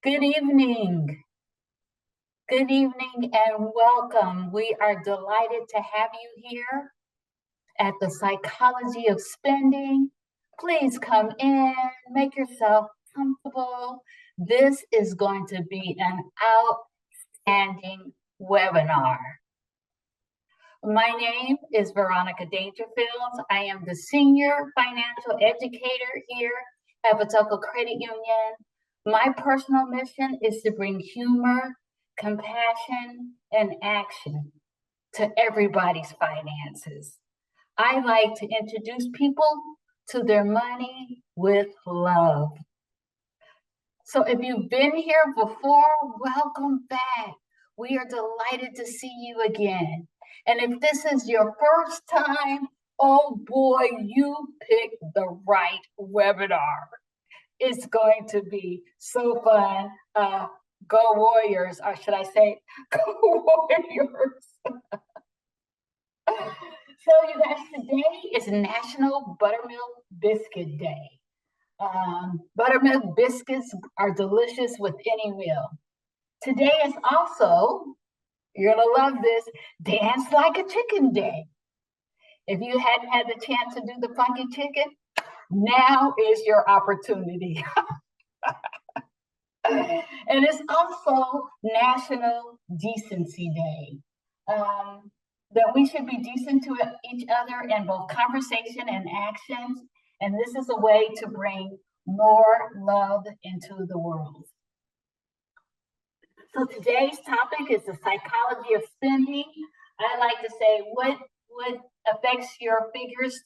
Good evening. Good evening and welcome. We are delighted to have you here at the Psychology of Spending. Please come in, make yourself comfortable. This is going to be an outstanding webinar. My name is Veronica Dangerfield. I am the Senior Financial Educator here at Patelco Credit Union. My personal mission is to bring humor, compassion, and action to everybody's finances. I like to introduce people to their money with love. So if you've been here before, welcome back. We are delighted to see you again. And if this is your first time, oh boy, you picked the right webinar. It's going to be so fun. Go Warriors, or should I say, go Warriors. So you guys, today is National Buttermilk Biscuit Day. Buttermilk biscuits are delicious with any meal. Today is also, you're gonna love this, Dance Like a Chicken Day. If you hadn't had the chance to do the funky chicken, now is your opportunity. And it's also National Decency Day. That we should be decent to each other in both conversation and actions. And this is a way to bring more love into the world. So today's topic is the psychology of spending. I like to say what affects your figures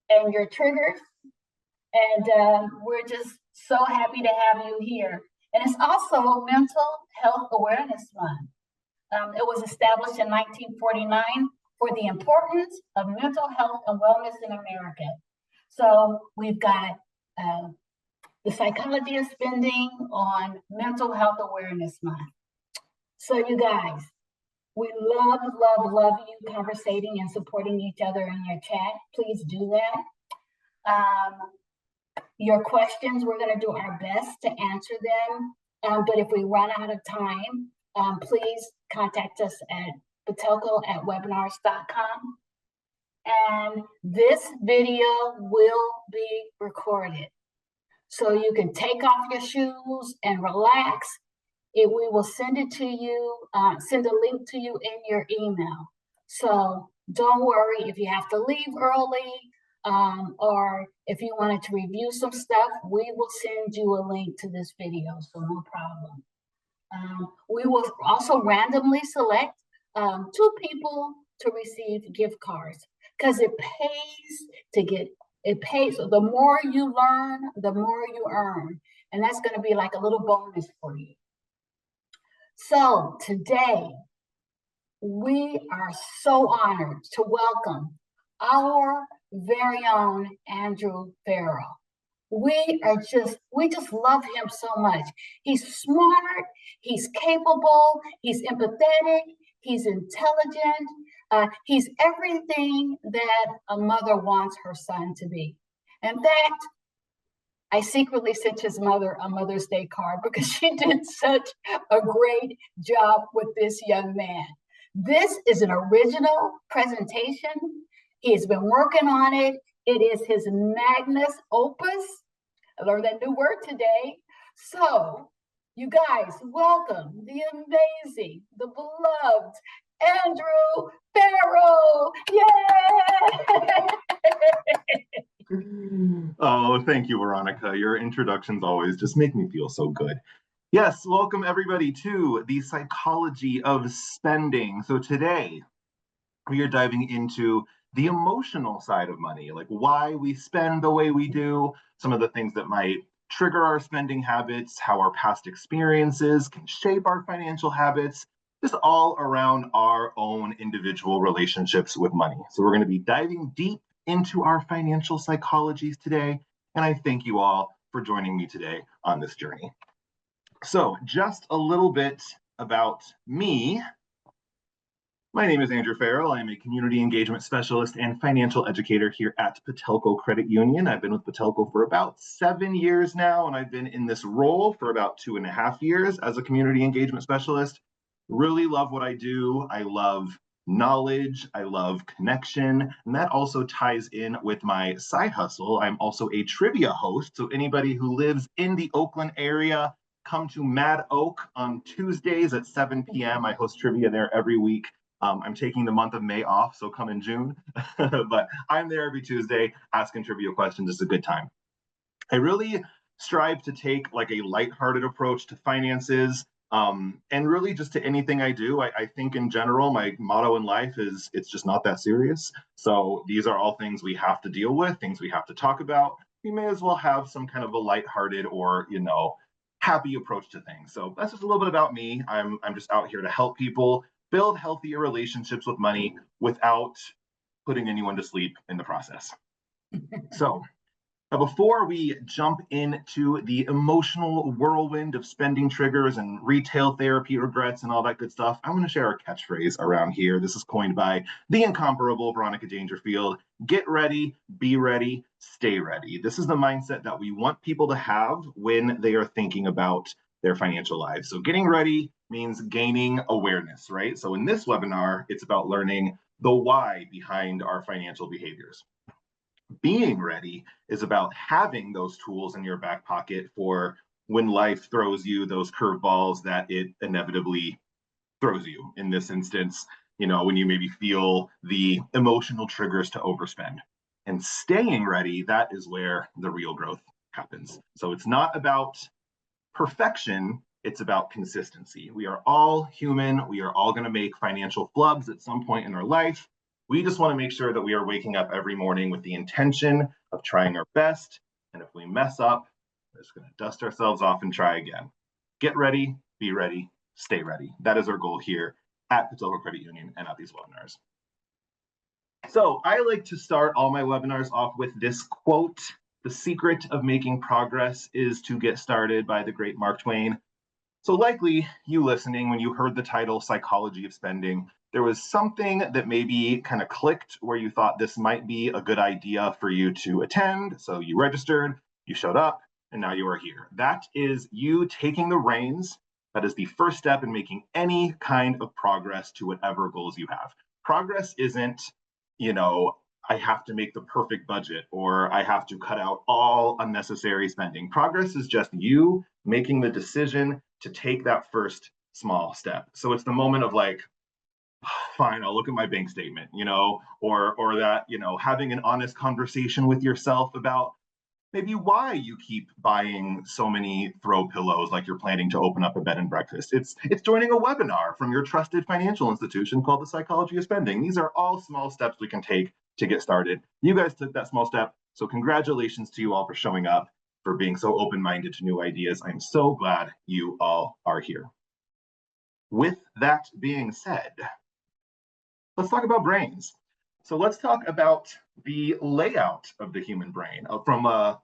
and your triggers. And we're just so happy to have you here. And it's also Mental Health Awareness Month. It was established in 1949 for the importance of mental health and wellness in America. So we've got the psychology of spending on Mental Health Awareness Month. So you guys, we love you conversating and supporting each other in your chat. Please do that. Your questions, we're going to do our best to answer them. But if we run out of time, please contact us at patelco@webinars.com. And this video will be recorded. So you can take off your shoes and relax. We will send it to you, send a link to you in your email. So don't worry if you have to leave early, or if you wanted to review some stuff, we will send you a link to this video, so no problem. We will also randomly select 2 people to receive gift cards because it pays. So the more you learn, the more you earn. And that's going to be like a little bonus for you. So today, we are so honored to welcome our very own Andrew Farrell. We just love him so much. He's smart, he's capable, he's empathetic, he's intelligent, he's everything that a mother wants her son to be. In fact, I secretly sent his mother a Mother's Day card because she did such a great job with this young man. This is an original presentation. He has been working on it. It is his magnus opus. I learned that new word today. So, you guys, welcome the amazing, the beloved Andrew Farrell. Yay! Oh, thank you, Veronica. Your introductions always just make me feel so good. Yes, welcome everybody to the psychology of spending. So today we are diving into the emotional side of money, like why we spend the way we do, some of the things that might trigger our spending habits, how our past experiences can shape our financial habits, just all around our own individual relationships with money. So we're going to be diving deep into our financial psychologies today, and I thank you all for joining me today on this journey. So just a little bit about me. My name is Andrew Farrell. I'm a community engagement specialist and financial educator here at Patelco Credit Union. I've been with Patelco for about 7 years now, and I've been in this role for about 2.5 years as a community engagement specialist. Really love what I do. I love knowledge. I love connection. And that also ties in with my side hustle. I'm also a trivia host. So anybody who lives in the Oakland area, come to Mad Oak on Tuesdays at 7 p.m. I host trivia there every week. I'm taking the month of May off, so come in June. But I'm there every Tuesday asking trivia questions. It's a good time. I really strive to take like a lighthearted approach to finances, and really just to anything I do. I think in general, my motto in life is it's just not that serious. So these are all things we have to deal with, things we have to talk about. We may as well have some kind of a lighthearted or, happy approach to things. So that's just a little bit about me. I'm just out here to help people build healthier relationships with money without putting anyone to sleep in the process. So before we jump into the emotional whirlwind of spending triggers and retail therapy regrets and all that good stuff, I'm going to share a catchphrase around here. This is coined by the incomparable Veronica Dangerfield. Get ready, be ready, stay ready. This is the mindset that we want people to have when they are thinking about their financial lives. So getting ready means gaining awareness, right? So in this webinar, it's about learning the why behind our financial behaviors. Being ready is about having those tools in your back pocket for when life throws you those curveballs that it inevitably throws you. In this instance, when you maybe feel the emotional triggers to overspend. And staying ready, that is where the real growth happens. So it's not about perfection, it's about consistency. We are all human. We are all going to make financial flubs at some point in our life. We just want to make sure that we are waking up every morning with the intention of trying our best. And if we mess up, we're just going to dust ourselves off and try again. Get ready, be ready, stay ready. That is our goal here at Patelco Credit Union and at these webinars. So I like to start all my webinars off with this quote: "The secret of making progress is to get started," by the great Mark Twain. So likely you listening, when you heard the title Psychology of Spending, there was something that maybe kind of clicked where you thought this might be a good idea for you to attend. So you registered, you showed up, and now you are here. That is you taking the reins. That is the first step in making any kind of progress to whatever goals you have. Progress isn't, I have to make the perfect budget or I have to cut out all unnecessary spending. Progress is just you making the decision to take that first small step. So it's the moment of like, fine, I'll look at my bank statement, or that, having an honest conversation with yourself about maybe why you keep buying so many throw pillows like you're planning to open up a bed and breakfast. It's joining a webinar from your trusted financial institution called the Psychology of Spending. These are all small steps we can take to get started. You guys took that small step, so congratulations to you all for showing up, for being so open-minded to new ideas. I'm so glad you all are here. With that being said, let's talk about brains. So let's talk about the layout of the human brain from a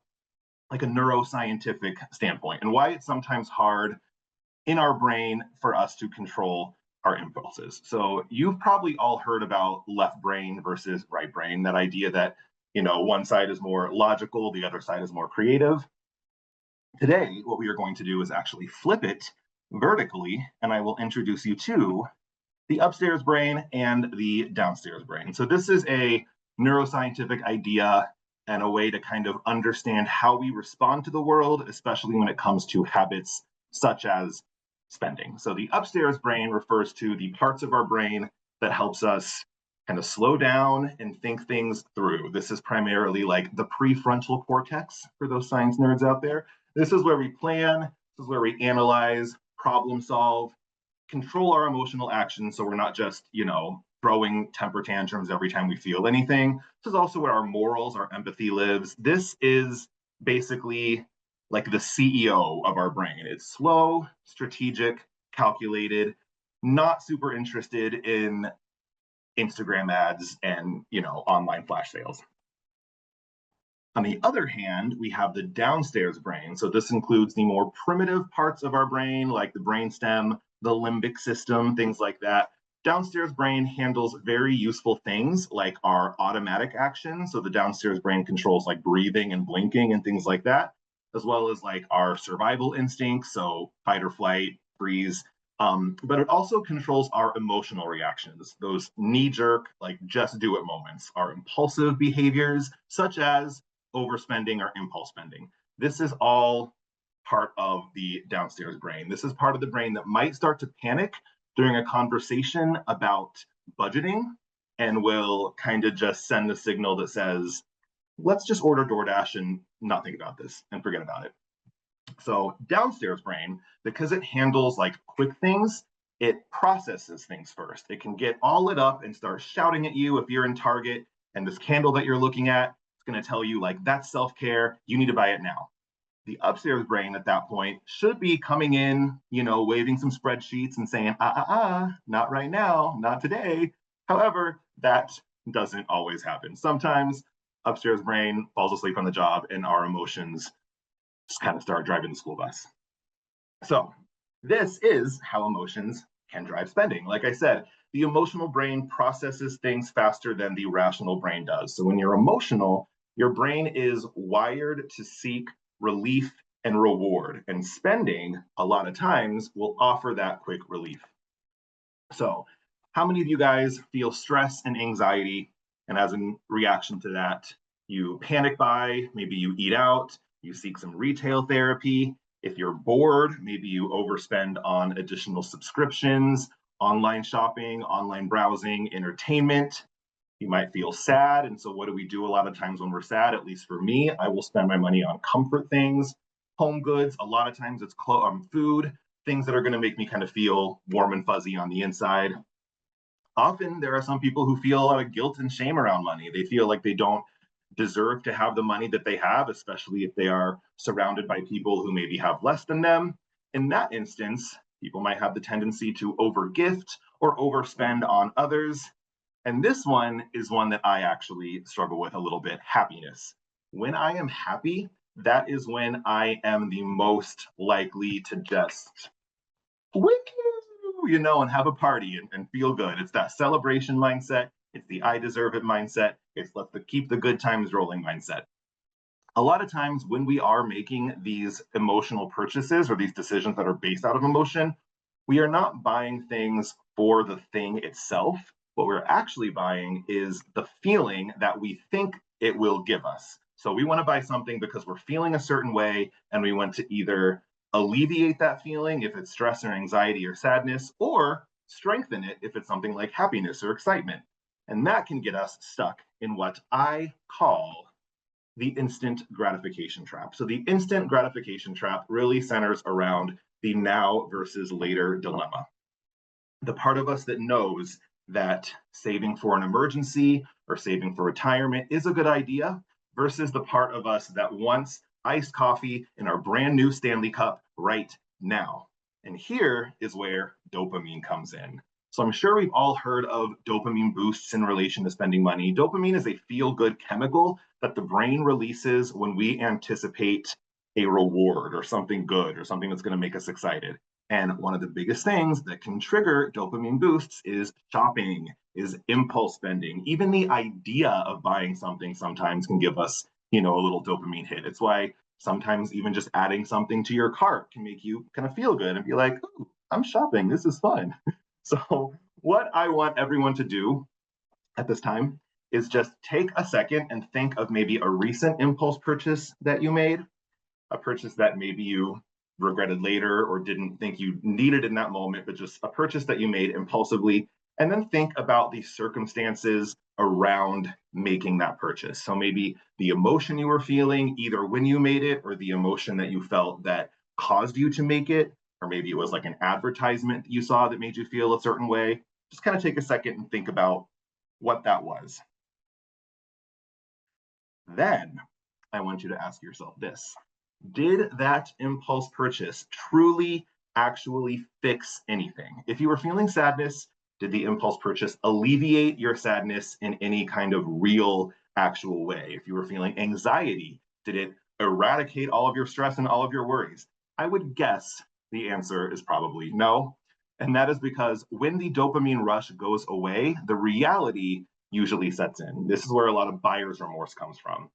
neuroscientific standpoint, and why it's sometimes hard in our brain for us to control our impulses. So you've probably all heard about left brain versus right brain, that idea that, one side is more logical, the other side is more creative. Today, what we are going to do is actually flip it vertically, and I will introduce you to the upstairs brain and the downstairs brain. So this is a neuroscientific idea and a way to kind of understand how we respond to the world, especially when it comes to habits such as spending. So the upstairs brain refers to the parts of our brain that helps us kind of slow down and think things through. This is primarily like the prefrontal cortex for those science nerds out there. This is where we plan, this is where we analyze, problem solve, control our emotional actions, so we're not just, throwing temper tantrums every time we feel anything. This is also where our morals, our empathy lives. This is basically like the CEO of our brain. It's slow, strategic, calculated, not super interested in Instagram ads and, online flash sales. On the other hand, we have the downstairs brain. So this includes the more primitive parts of our brain, like the brainstem, the limbic system, things like that. Downstairs brain handles very useful things like our automatic action. So the downstairs brain controls like breathing and blinking and things like that, as well as like our survival instincts, so fight or flight, freeze. But it also controls our emotional reactions, those knee-jerk, like just do it moments, our impulsive behaviors, such as overspending or impulse spending. This is all part of the downstairs brain. This is part of the brain that might start to panic during a conversation about budgeting and will kind of just send a signal that says, let's just order DoorDash and not think about this and forget about it. So downstairs brain, because it handles like quick things, it processes things first. It can get all lit up and start shouting at you if you're in Target and this candle that you're looking at, it's going to tell you like that's self-care, you need to buy it now. The upstairs brain at that point should be coming in, waving some spreadsheets and saying, not right now, not today. However, that doesn't always happen. Sometimes upstairs brain falls asleep on the job and our emotions just kind of start driving the school bus. So this is how emotions can drive spending. Like I said, the emotional brain processes things faster than the rational brain does. So when you're emotional, your brain is wired to seek relief and reward, and spending a lot of times will offer that quick relief. So how many of you guys feel stress and anxiety, and as a reaction to that, you panic buy, maybe you eat out, you seek some retail therapy. If you're bored, maybe you overspend on additional subscriptions, online shopping, online browsing, entertainment. You might feel sad. And so what do we do a lot of times when we're sad? At least for me, I will spend my money on comfort things, home goods. A lot of times it's food, things that are going to make me kind of feel warm and fuzzy on the inside. Often there are some people who feel a lot of guilt and shame around money. They feel like they don't deserve to have the money that they have, especially if they are surrounded by people who maybe have less than them. In that instance, people might have the tendency to overgift or overspend on others. And this one is one that I actually struggle with a little bit, happiness. When I am happy, that is when I am the most likely to just and have a party and feel good. It's that celebration mindset. It's the I deserve it mindset. It's let's keep the good times rolling mindset. A lot of times when we are making these emotional purchases or these decisions that are based out of emotion, we are not buying things for the thing itself. What we're actually buying is the feeling that we think it will give us. So we want to buy something because we're feeling a certain way, and we want to either alleviate that feeling if it's stress or anxiety or sadness, or strengthen it if it's something like happiness or excitement. And that can get us stuck in what I call the instant gratification trap. So the instant gratification trap really centers around the now versus later dilemma. The part of us that knows that saving for an emergency or saving for retirement is a good idea versus the part of us that wants iced coffee in our brand new Stanley Cup right now. And here is where dopamine comes in. So I'm sure we've all heard of dopamine boosts in relation to spending money. Dopamine is a feel-good chemical that the brain releases when we anticipate a reward or something good or something that's going to make us excited. And one of the biggest things that can trigger dopamine boosts is shopping, is impulse spending. Even the idea of buying something sometimes can give us, a little dopamine hit. It's why sometimes even just adding something to your cart can make you kind of feel good and be like, oh, I'm shopping, this is fun. So what I want everyone to do at this time is just take a second and think of maybe a recent impulse purchase that you made, a purchase that maybe you regretted later or didn't think you needed in that moment, but just a purchase that you made impulsively. And then think about the circumstances around making that purchase. So maybe the emotion you were feeling either when you made it or the emotion that you felt that caused you to make it, or maybe it was like an advertisement that you saw that made you feel a certain way. Just kind of take a second and think about what that was. Then I want you to ask yourself this. Did that impulse purchase truly actually fix anything? If you were feeling sadness, did the impulse purchase alleviate your sadness in any kind of real, actual way? If you were feeling anxiety, did it eradicate all of your stress and all of your worries? I would guess the answer is probably no. And that is because when the dopamine rush goes away, the reality usually sets in. This is where a lot of buyer's remorse comes from.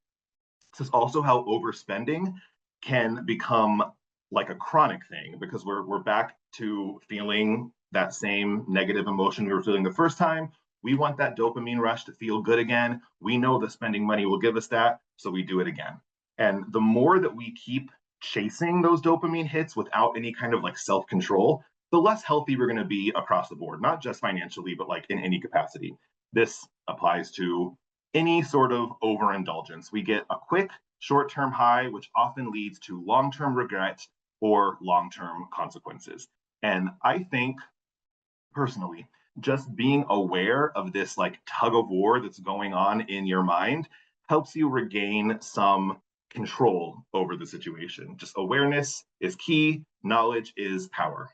This is also how overspending can become like a chronic thing, because we're back to feeling that same negative emotion we were feeling the first time. We want that dopamine rush to feel good again. We know that spending money will give us that, so we do it again. And the more that we keep chasing those dopamine hits without any kind of like self-control, the less healthy we're going to be across the board, not just financially, but like in any capacity. This applies to any sort of overindulgence. We get a quick short-term high, which often leads to long-term regret or long-term consequences. And I think personally, just being aware of this like tug of war that's going on in your mind helps you regain some control over the situation. Just awareness is key, knowledge is power.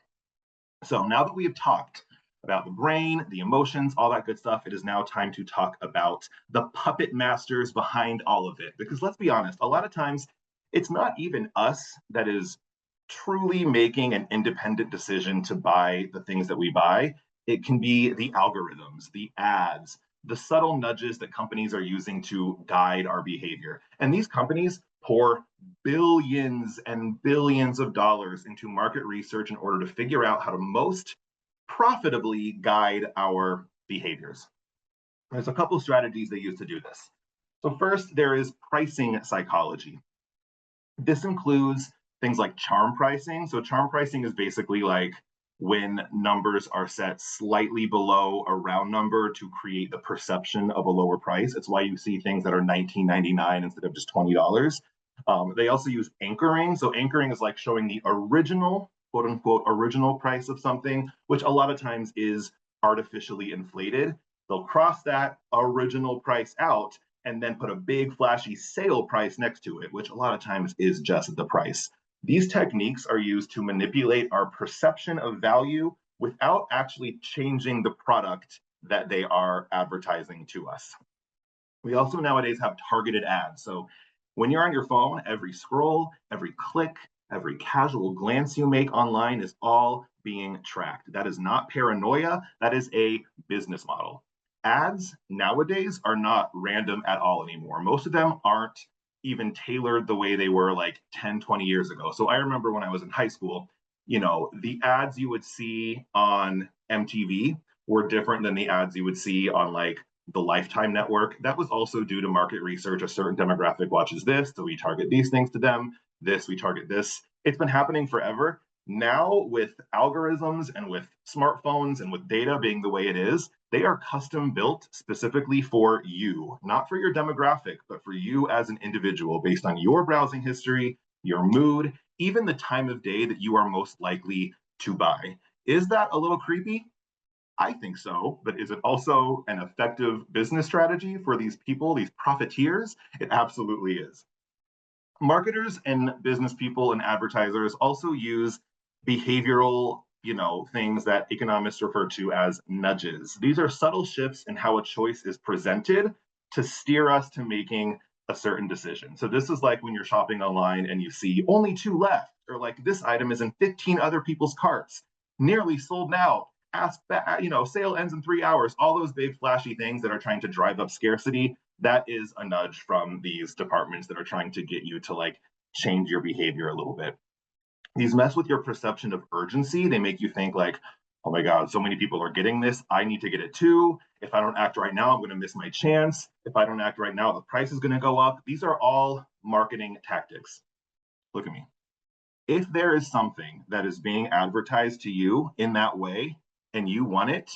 So now that we have talked about the brain, the emotions, all that good stuff, it is now time to talk about the puppet masters behind all of it. Because let's be honest, a lot of times it's not even us that is truly making an independent decision to buy the things that we buy. It can be the algorithms, the ads, the subtle nudges that companies are using to guide our behavior. And these companies pour billions and billions of dollars into market research in order to figure out how to most profitably guide our behaviors. There's a couple strategies they use to do this. So first, there is pricing psychology. This includes things like charm pricing. So charm pricing is basically like when numbers are set slightly below a round number to create the perception of a lower price. It's why you see things that are $19.99 instead of just $20. They also use anchoring. So anchoring is like showing the original, quote unquote, original price of something, which a lot of times is artificially inflated. They'll cross that original price out and then put a big flashy sale price next to it, which a lot of times is just the price. These techniques are used to manipulate our perception of value without actually changing the product that they are advertising to us. We also nowadays have targeted ads. So when you're on your phone, every scroll, every click, every casual glance you make online is all being tracked. That is not paranoia, that is a business model. Ads nowadays are not random at all anymore. Most of them aren't even tailored the way they were like 10, 20 years ago. So I remember when I was in high school, the ads you would see on MTV were different than the ads you would see on like the Lifetime network. That was also due to market research. A certain demographic watches this, so we target these things to them. This, we target this. It's been happening forever. Now, with algorithms and with smartphones and with data being the way it is, they are custom built specifically for you, not for your demographic, but for you as an individual based on your browsing history, your mood, even the time of day that you are most likely to buy. Is that a little creepy? I think so, but is it also an effective business strategy for these people, these profiteers? It absolutely is. Marketers and business people and advertisers also use behavioral, things that economists refer to as nudges. These are subtle shifts in how a choice is presented to steer us to making a certain decision. So this is like when you're shopping online and you see only 2 left, or like this item is in 15 other people's carts, nearly sold out. Ask back, sale ends in 3 hours. All those big flashy things that are trying to drive up scarcity. That is a nudge from these departments that are trying to get you to like change your behavior a little bit. These mess with your perception of urgency. They make you think like, oh my God, so many people are getting this. I need to get it too. If I don't act right now, I'm going to miss my chance. If I don't act right now, the price is going to go up. These are all marketing tactics. Look at me. If there is something that is being advertised to you in that way and you want it,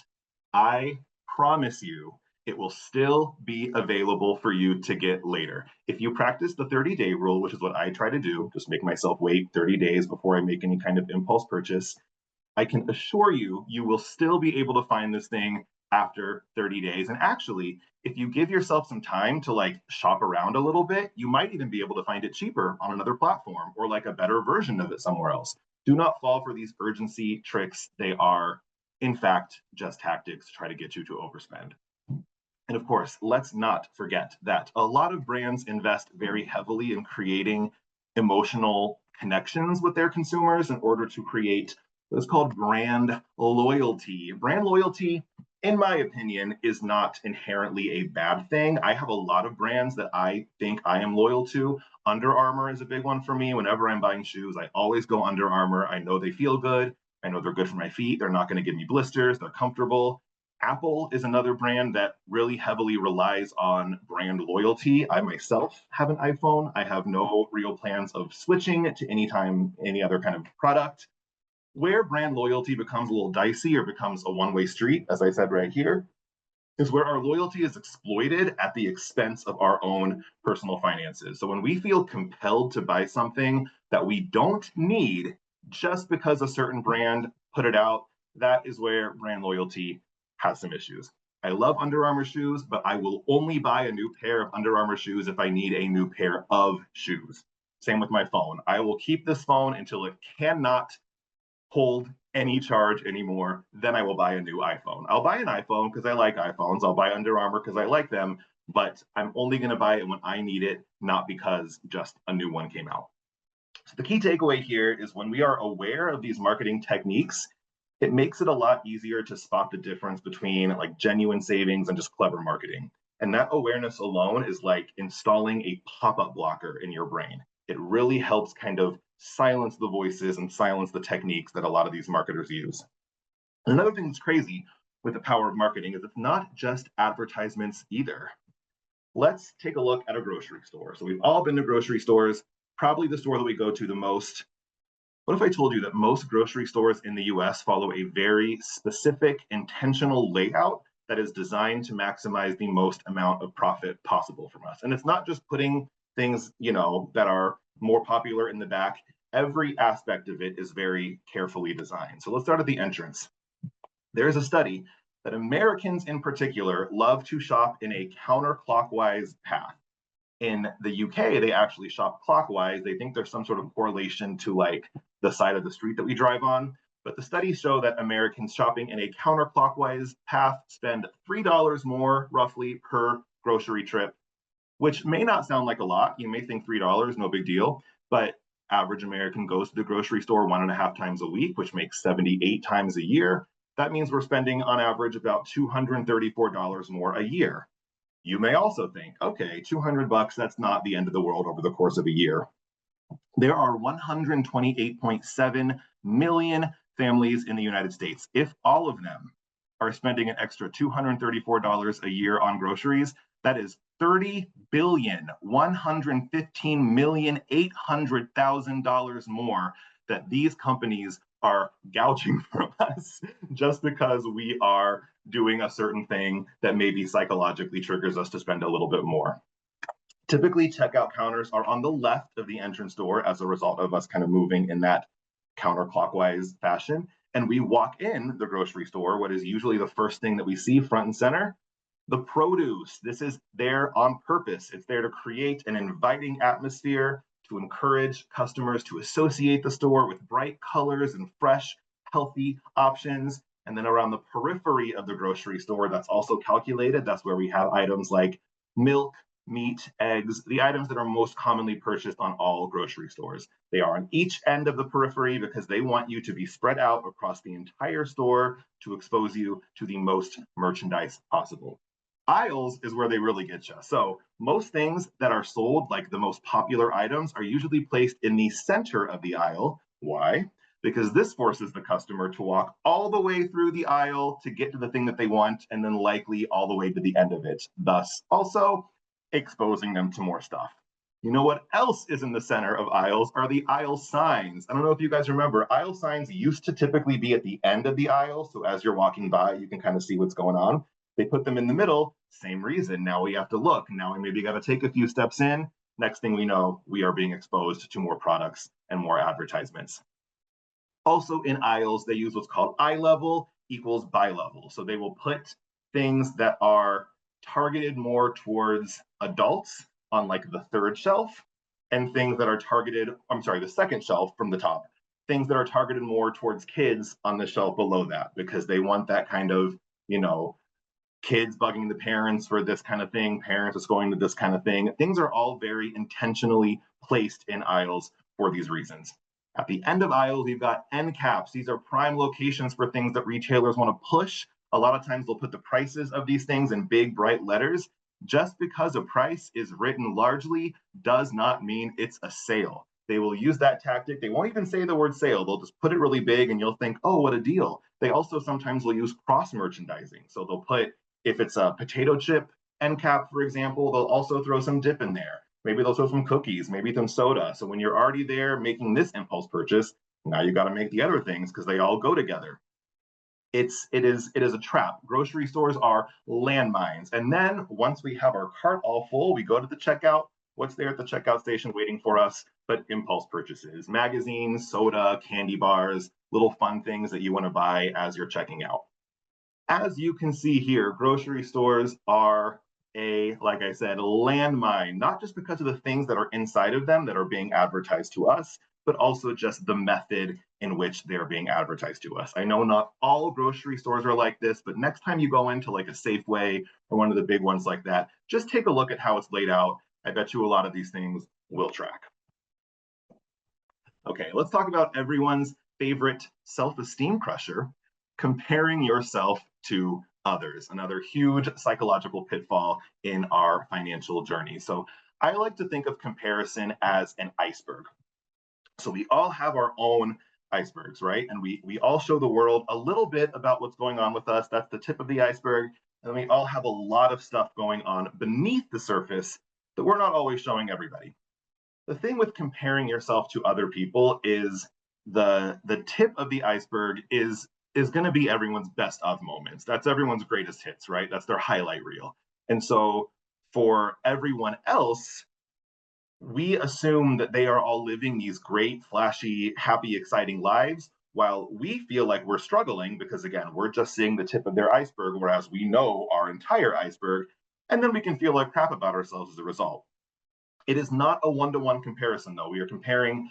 I promise you it will still be available for you to get later. If you practice the 30-day rule, which is what I try to do, just make myself wait 30 days before I make any kind of impulse purchase, I can assure you, you will still be able to find this thing after 30 days. And actually, if you give yourself some time to like shop around a little bit, you might even be able to find it cheaper on another platform or like a better version of it somewhere else. Do not fall for these urgency tricks. They are, in fact, just tactics to try to get you to overspend. And of course, let's not forget that a lot of brands invest very heavily in creating emotional connections with their consumers in order to create It's called brand loyalty. Brand loyalty, in my opinion, is not inherently a bad thing. I have a lot of brands that I think I am loyal to. Under Armour is a big one for me. Whenever I'm buying shoes, I always go Under Armour. I know they feel good. I know they're good for my feet. They're not going to give me blisters. They're comfortable. Apple is another brand that really heavily relies on brand loyalty. I myself have an iPhone. I have no real plans of switching to any other kind of product. Where brand loyalty becomes a little dicey or becomes a one-way street, as I said right here, is where our loyalty is exploited at the expense of our own personal finances. So when we feel compelled to buy something that we don't need just because a certain brand put it out, that is where brand loyalty has some issues. I love Under Armour shoes, but I will only buy a new pair of Under Armour shoes if I need a new pair of shoes. Same with my phone. I will keep this phone until it cannot hold any charge anymore. Then I will buy a new iPhone. I'll buy an iPhone because I like iPhones. I'll buy Under Armour because I like them, but I'm only going to buy it when I need it, not because just a new one came out. So the key takeaway here is when we are aware of these marketing techniques, it makes it a lot easier to spot the difference between like genuine savings and just clever marketing. And that awareness alone is like installing a pop-up blocker in your brain. It really helps kind of silence the voices and silence the techniques that a lot of these marketers use. Another thing that's crazy with the power of marketing is it's not just advertisements either. Let's take a look at a grocery store. So we've all been to grocery stores, probably the store that we go to the most. What if I told you that most grocery stores in the US follow a very specific, intentional layout that is designed to maximize the most amount of profit possible from us? And it's not just putting things, that are more popular in the back. Every aspect of it is very carefully designed. So let's start at the entrance. There's a study that Americans in particular love to shop in a counterclockwise path. In the UK, they actually shop clockwise. They think there's some sort of correlation to like the side of the street that we drive on. But the studies show that Americans shopping in a counterclockwise path spend $3 more roughly per grocery trip, which may not sound like a lot. You may think $3, no big deal, but average American goes to the grocery store 1.5 times a week, which makes 78 times a year. That means we're spending on average about $234 more a year. You may also think, okay, $200, that's not the end of the world over the course of a year. There are 128.7 million families in the United States. If all of them are spending an extra $234 a year on groceries, that is $30,115,800,000 more that these companies are gouging from us just because we are doing a certain thing that maybe psychologically triggers us to spend a little bit more. Typically, checkout counters are on the left of the entrance door as a result of us kind of moving in that counterclockwise fashion. And we walk in the grocery store, what is usually the first thing that we see front and center, the produce. This is there on purpose. It's there to create an inviting atmosphere, to encourage customers to associate the store with bright colors and fresh, healthy options. And then around the periphery of the grocery store, that's also calculated. That's where we have items like milk, meat, eggs, the items that are most commonly purchased on all grocery stores. They are on each end of the periphery because they want you to be spread out across the entire store to expose you to the most merchandise possible. Aisles is where they really get you. So most things that are sold, like the most popular items, are usually placed in the center of the aisle. Why? Because this forces the customer to walk all the way through the aisle to get to the thing that they want, and then likely all the way to the end of it, thus also exposing them to more stuff. You know what else is in the center of aisles are the aisle signs. I don't know if you guys remember, aisle signs used to typically be at the end of the aisle. So as you're walking by, you can kind of see what's going on. They put them in the middle, same reason. Now we have to look. Now we maybe got to take a few steps in. Next thing we know, we are being exposed to more products and more advertisements. Also in aisles, they use what's called eye level equals buy level. So they will put things that are targeted more towards adults on like the third shelf, and things that are targeted, the second shelf from the top, things that are targeted more towards kids on the shelf below that, because they want that kind of, kids bugging the parents for this kind of thing, parents is going to this kind of thing. Things are all very intentionally placed in aisles for these reasons. At the end of aisles, we've got end caps. These are prime locations for things that retailers want to push. A lot of times they'll put the prices of these things in big, bright letters. Just because a price is written largely does not mean it's a sale. They will use that tactic. They won't even say the word sale. They'll just put it really big and you'll think, oh, what a deal. They also sometimes will use cross merchandising. So they'll put, if it's a potato chip end cap, for example, they'll also throw some dip in there. Maybe they'll throw some cookies, maybe some soda. So when you're already there making this impulse purchase, now you got to make the other things because they all go together. It is a trap. Grocery stores are landmines. And then once we have our cart all full, we go to the checkout. What's there at the checkout station waiting for us but impulse purchases, magazines, soda, candy bars, little fun things that you want to buy as you're checking out. As you can see here, grocery stores are like I said, landmine, not just because of the things that are inside of them that are being advertised to us, but also just the method in which they're being advertised to us. I know not all grocery stores are like this, but next time you go into like a Safeway or one of the big ones like that, just take a look at how it's laid out. I bet you a lot of these things will track. Okay, let's talk about everyone's favorite self-esteem crusher, comparing yourself to others, another huge psychological pitfall in our financial journey. So I like to think of comparison as an iceberg. So we all have our own icebergs, right? And we all show the world a little bit about what's going on with us. That's the tip of the iceberg. And we all have a lot of stuff going on beneath the surface that we're not always showing everybody. The thing with comparing yourself to other people is the tip of the iceberg is going to be everyone's best of moments. That's everyone's greatest hits, right? That's their highlight reel. And so for everyone else, we assume that they are all living these great, flashy, happy, exciting lives, while we feel like we're struggling because, again, we're just seeing the tip of their iceberg, whereas we know our entire iceberg, and then we can feel like crap about ourselves as a result. It is not a one-to-one comparison, though. We are comparing,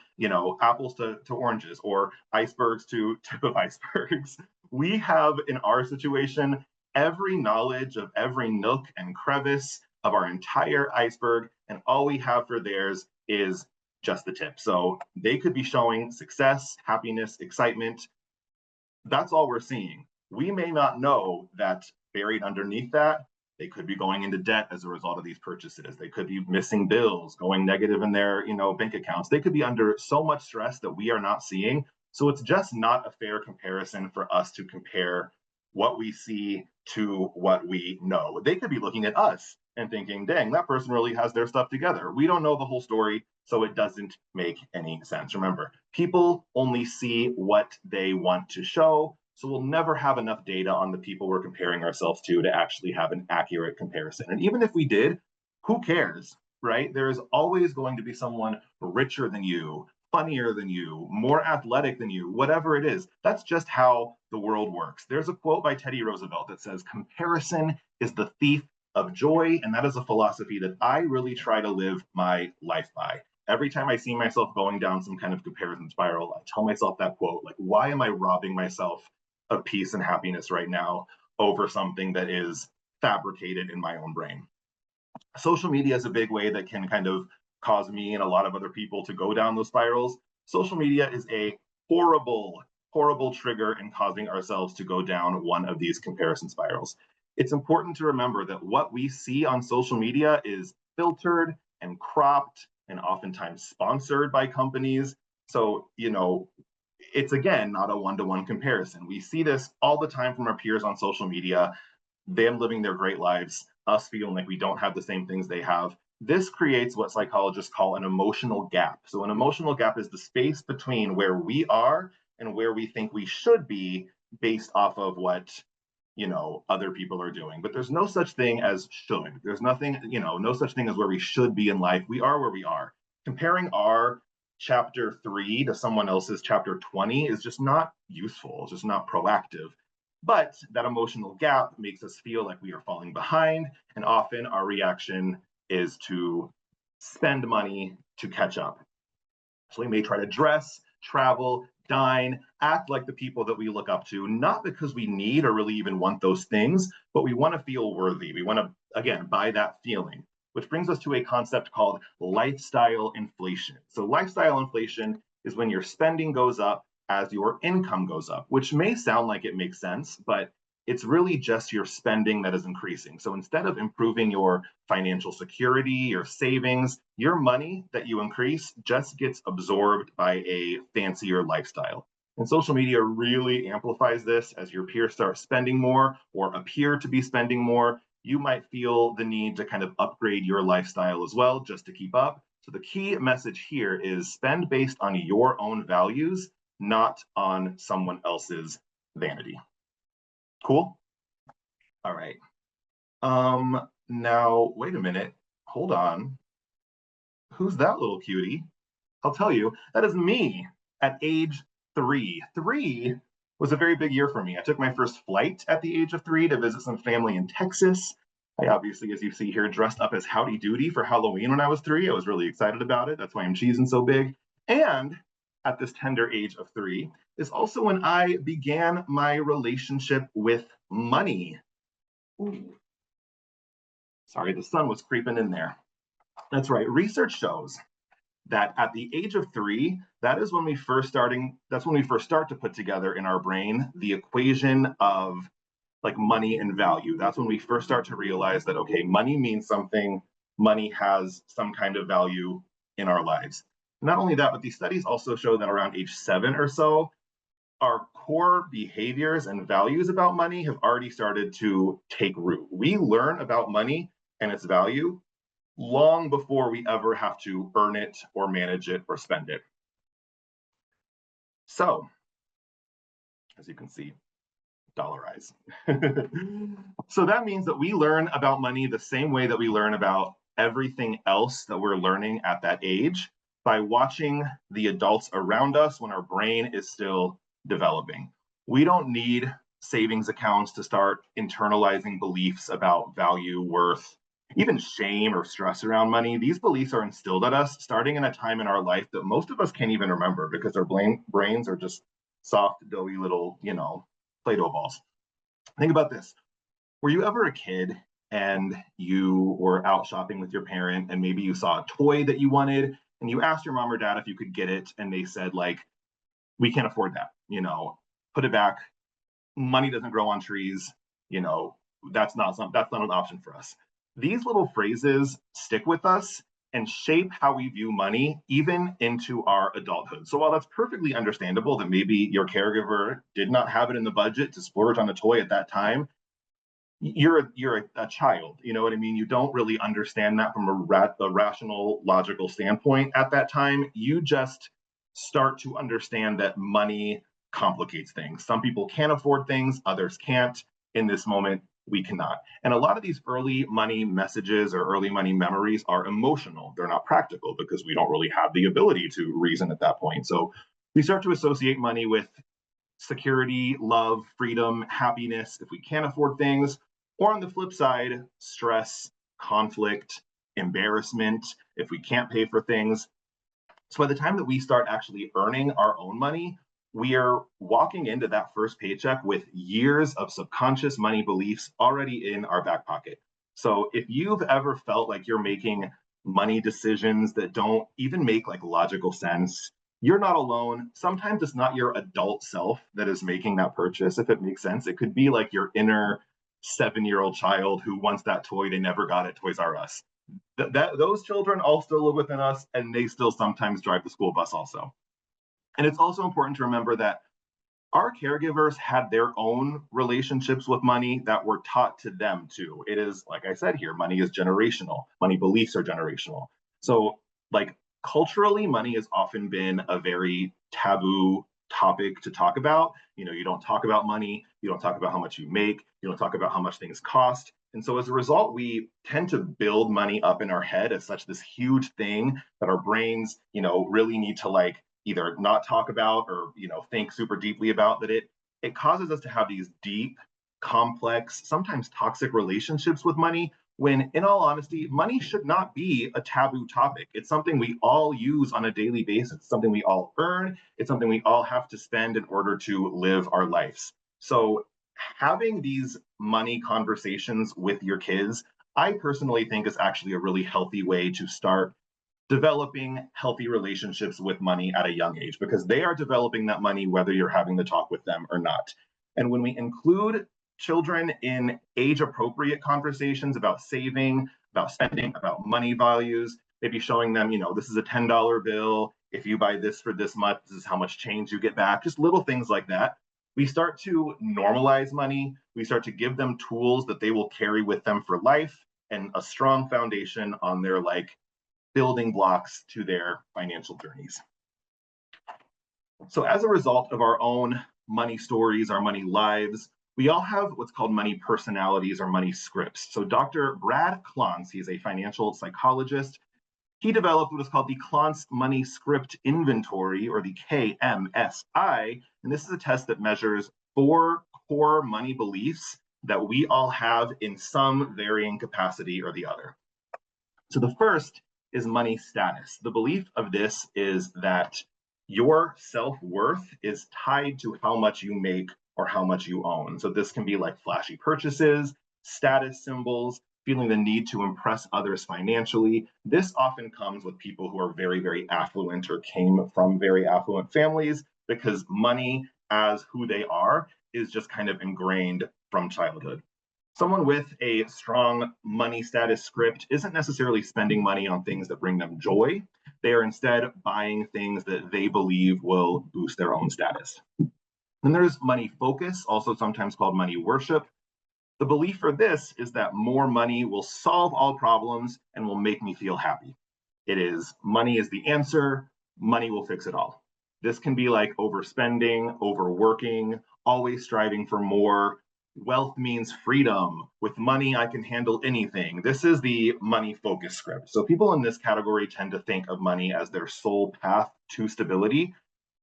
apples to oranges or icebergs to tip of icebergs. We have, in our situation, every knowledge of every nook and crevice of our entire iceberg, and all we have for theirs is just the tip. So they could be showing success, happiness, excitement. That's all we're seeing. We may not know that buried underneath that, they could be going into debt as a result of these purchases. They could be missing bills, going negative in their, bank accounts. They could be under so much stress that we are not seeing. So it's just not a fair comparison for us to compare what we see to what we know. They could be looking at us and thinking, dang, that person really has their stuff together. We don't know the whole story, so it doesn't make any sense. Remember, people only see what they want to show. So we'll never have enough data on the people we're comparing ourselves to actually have an accurate comparison. And even if we did, who cares, right? There is always going to be someone richer than you, funnier than you, more athletic than you, whatever it is. That's just how the world works. There's a quote by Teddy Roosevelt that says, comparison is the thief of joy. And that is a philosophy that I really try to live my life by. Every time I see myself going down some kind of comparison spiral, I tell myself that quote, like, why am I robbing myself of peace and happiness right now over something that is fabricated in my own brain? Social media is a big way that can kind of cause me and a lot of other people to go down those spirals. Social media is a horrible, horrible trigger in causing ourselves to go down one of these comparison spirals. It's important to remember that what we see on social media is filtered and cropped and oftentimes sponsored by companies. So, it's, again, not a one-to-one comparison. We see this all the time from our peers on social media, them living their great lives, us feeling like we don't have the same things they have. This creates what psychologists call an emotional gap. So an emotional gap is the space between where we are and where we think we should be based off of what, other people are doing. But there's no such thing as should. There's nothing, no such thing as where we should be in life. We are where we are. Comparing our chapter 3 to someone else's chapter 20 is just not useful. It's just not proactive. But that emotional gap makes us feel like we are falling behind, and often our reaction is to spend money to catch up. So we may try to dress, travel, dine, act like the people that we look up to, not because we need or really even want those things, but we want to feel worthy. We want to, again, buy that feeling, which brings us to a concept called lifestyle inflation. So lifestyle inflation is when your spending goes up as your income goes up, which may sound like it makes sense, but it's really just your spending that is increasing. So instead of improving your financial security, your savings, your money that you increase just gets absorbed by a fancier lifestyle. And social media really amplifies this. As your peers start spending more or appear to be spending more, you might feel the need to kind of upgrade your lifestyle as well just to keep up. So the key message here is spend based on your own values, not on someone else's vanity. Cool? All right. Now, wait a minute. Hold on. Who's that little cutie? I'll tell you, that is me at age 3. 3 was a very big year for me. I took my first flight at the age of 3 to visit some family in Texas. I obviously, as you see here, dressed up as Howdy Doody for Halloween when I was 3. I was really excited about it. That's why I'm cheesing so big. And at this tender age of 3 is also when I began my relationship with money. Ooh. Sorry, the sun was creeping in there. That's right. Research shows that at the age of 3, that is when we first start to put together in our brain the equation of like money and value. That's when we first start to realize that, okay, money means something, money has some kind of value in our lives. Not only that, but these studies also show that around age 7 or so, our core behaviors and values about money have already started to take root. We learn about money and its value long before we ever have to earn it or manage it or spend it. So, as you can see, dollarize. So that means that we learn about money the same way that we learn about everything else that we're learning at that age, by watching the adults around us when our brain is still developing. We don't need savings accounts to start internalizing beliefs about value, worth, even shame or stress around money. These beliefs are instilled at us starting in a time in our life that most of us can't even remember because our brains are just soft, doughy little, Play-Doh balls. Think about this. Were you ever a kid and you were out shopping with your parent and maybe you saw a toy that you wanted and you asked your mom or dad if you could get it and they said, like, we can't afford that, put it back. Money doesn't grow on trees, that's not an option for us. These little phrases stick with us and shape how we view money even into our adulthood. So while that's perfectly understandable that maybe your caregiver did not have it in the budget to splurge on a toy at that time, you're a child, you know what I mean? You don't really understand that from a rational, logical standpoint at that time. You just start to understand that money complicates things. Some people can afford things, others can't. In this moment, we cannot. And a lot of these early money messages or early money memories are emotional. They're not practical because we don't really have the ability to reason at that point. So we start to associate money with security, love, freedom, happiness if we can't afford things. Or on the flip side, stress, conflict, embarrassment if we can't pay for things. So by the time that we start actually earning our own money, we are walking into that first paycheck with years of subconscious money beliefs already in our back pocket. So if you've ever felt like you're making money decisions that don't even make like logical sense, you're not alone. Sometimes it's not your adult self that is making that purchase, if it makes sense. It could be like your inner 7-year-old child who wants that toy they never got at Toys R Us. Those children all still live within us, and they still sometimes drive the school bus also. And it's also important to remember that our caregivers had their own relationships with money that were taught to them too. It is, like I said here, money is generational. Money beliefs are generational. So, like, culturally, money has often been a very taboo topic to talk about. You don't talk about money. You don't talk about how much you make. You don't talk about how much things cost. And so as a result, we tend to build money up in our head as such this huge thing that our brains, really need to like either not talk about or, think super deeply about, that it causes us to have these deep, complex, sometimes toxic relationships with money, when in all honesty, money should not be a taboo topic. It's something we all use on a daily basis. It's something we all earn. It's something we all have to spend in order to live our lives. So having these money conversations with your kids, I personally think is actually a really healthy way to start developing healthy relationships with money at a young age, because they are developing that money whether you're having the talk with them or not. And when we include children in age appropriate conversations about saving, about spending, about money values, maybe showing them, this is a $10 bill. If you buy this for this much, this is how much change you get back, just little things like that. We start to normalize money. We start to give them tools that they will carry with them for life and a strong foundation on their building blocks to their financial journeys. So as a result of our own money stories, our money lives, we all have what's called money personalities or money scripts. So Dr. Brad Klontz, he's a financial psychologist. He developed what is called the Klontz Money Script Inventory, or the KMSI. And this is a test that measures 4 core money beliefs that we all have in some varying capacity or the other. So the first is money status. The belief of this is that your self-worth is tied to how much you make or how much you own. So this can be like flashy purchases, status symbols, feeling the need to impress others financially. This often comes with people who are very, very affluent or came from very affluent families, because money as who they are is just kind of ingrained from childhood. Someone with a strong money status script isn't necessarily spending money on things that bring them joy. They are instead buying things that they believe will boost their own status. Then there's money focus, also sometimes called money worship. The belief for this is that more money will solve all problems and will make me feel happy. It is money is the answer, money will fix it all. This can be like overspending, overworking, always striving for more. Wealth means freedom. With money, I can handle anything. This is the money focus script. So people in this category tend to think of money as their sole path to stability.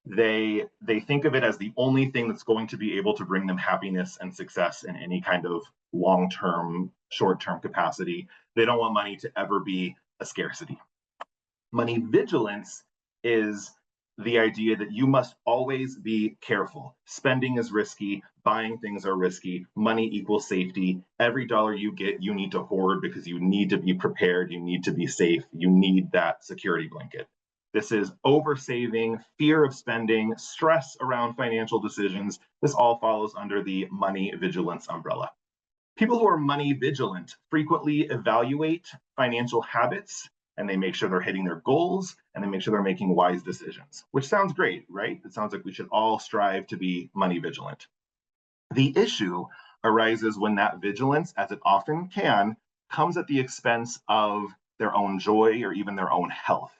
They think of it as the only thing that's going to be able to bring them happiness and success in any kind of long-term, short-term capacity. They don't want money to ever be a scarcity. Money vigilance is the idea that you must always be careful. Spending is risky, buying things are risky, money equals safety. Every dollar you get, you need to hoard because you need to be prepared, you need to be safe, you need that security blanket. This is oversaving, fear of spending, stress around financial decisions. This all follows under the money vigilance umbrella. People who are money vigilant frequently evaluate financial habits, and they make sure they're hitting their goals, and they make sure they're making wise decisions, which sounds great, right? It sounds like we should all strive to be money vigilant. The issue arises when that vigilance, as it often can, comes at the expense of their own joy or even their own health.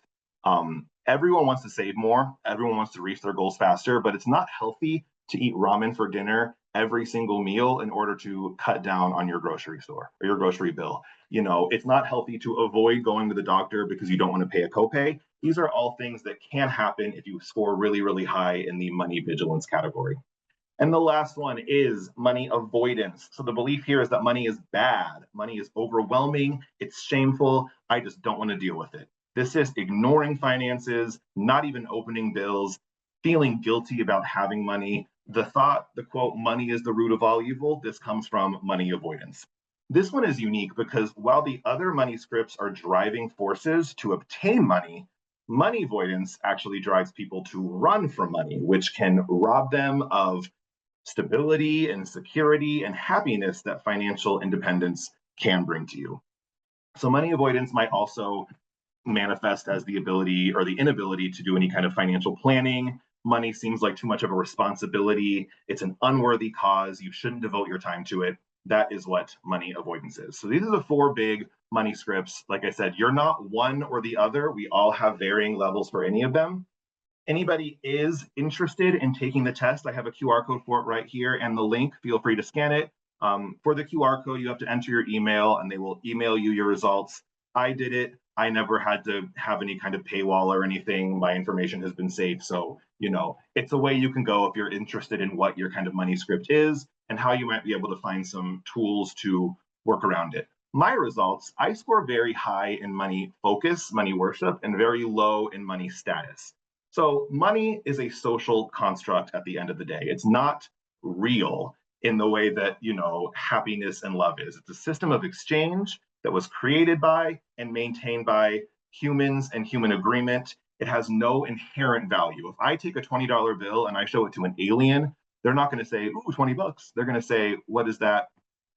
Everyone wants to save more, everyone wants to reach their goals faster, but it's not healthy to eat ramen for dinner every single meal in order to cut down on your grocery store or your grocery bill. It's not healthy to avoid going to the doctor because you don't want to pay a copay. These are all things that can happen if you score really, really high in the money vigilance category. And the last one is money avoidance. So the belief here is that money is bad. Money is overwhelming. It's shameful. I just don't want to deal with it. This is ignoring finances, not even opening bills, feeling guilty about having money. The thought, the quote, money is the root of all evil, this comes from money avoidance. This one is unique because while the other money scripts are driving forces to obtain money, money avoidance actually drives people to run from money, which can rob them of stability and security and happiness that financial independence can bring to you. So money avoidance might also manifest as the ability or the inability to do any kind of financial planning. Money seems like too much of a responsibility. It's an unworthy cause. You shouldn't devote your time to it. That is what money avoidance is. So these are the 4 big money scripts. Like I said, you're not one or the other. We all have varying levels for any of them. Anybody is interested in taking the test, I have a QR code for it right here and the link. Feel free to scan it. For the QR code, you have to enter your email and they will email you your results. I did it. I never had to have any kind of paywall or anything. My information has been safe. So, it's a way you can go if you're interested in what your kind of money script is and how you might be able to find some tools to work around it. My results, I score very high in money focus, money worship, and very low in money status. So money is a social construct at the end of the day. It's not real in the way that, happiness and love is. It's a system of exchange that was created by and maintained by humans and human agreement. It has no inherent value. If I take a $20 bill and I show it to an alien, they're not going to say, ooh, 20 bucks. They're going to say, what is that